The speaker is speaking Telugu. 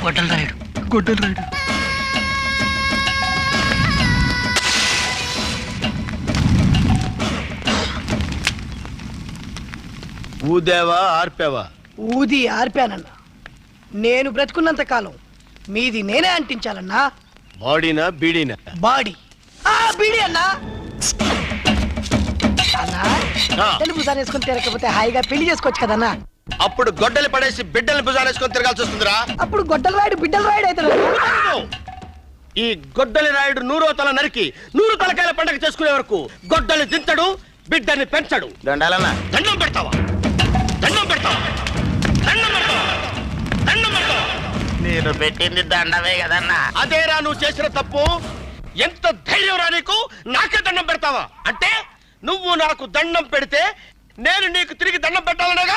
గొడ్డల రాయుడు ఊదేవా ఆర్పేవా? ఊది ఆర్పానన్నా. నేను బ్రతుకున్నంత కాలం మీది నేనే అంటించాలన్నా. బాడీనా బీడీనా? బాడీ. బీడీ అన్నా. అన్నా తెలుగు సార్ వేసుకుని తిరగకపోతే హాయిగా పెళ్లి చేసుకోవచ్చు కదన్నా. అప్పుడు గొడ్డలి పడేసి బిడ్డల్ని భుజాలేసుకొని తిరగాల్సి వస్తుందిరా. అప్పుడు గొడ్డల రాయుడు బిడ్డల రాయుడు అవుతాడు. ఈ గొడ్డలి రాయుడు 100వ తల నరికి 100 తలకాయల పండగ చేసుకునే వరకు గొడ్డలి దించడు, బిడ్డని పెంచడు. దండాలన్నా. దండం పెడతావా? దండం పెడతావా? దండం పెడతావా? దండం పెడతావా? నేను పెట్టింది దండమే కదన్నా. అదేరా నువ్వు చేసిన తప్పు. ఎంత ధైర్యం రా నీకు? నాకే దండం పెడతావా? అంటే నువ్వు నాకు దండం పెడితే నేను నీకు తిరిగి దండం పెట్టాలనేగా?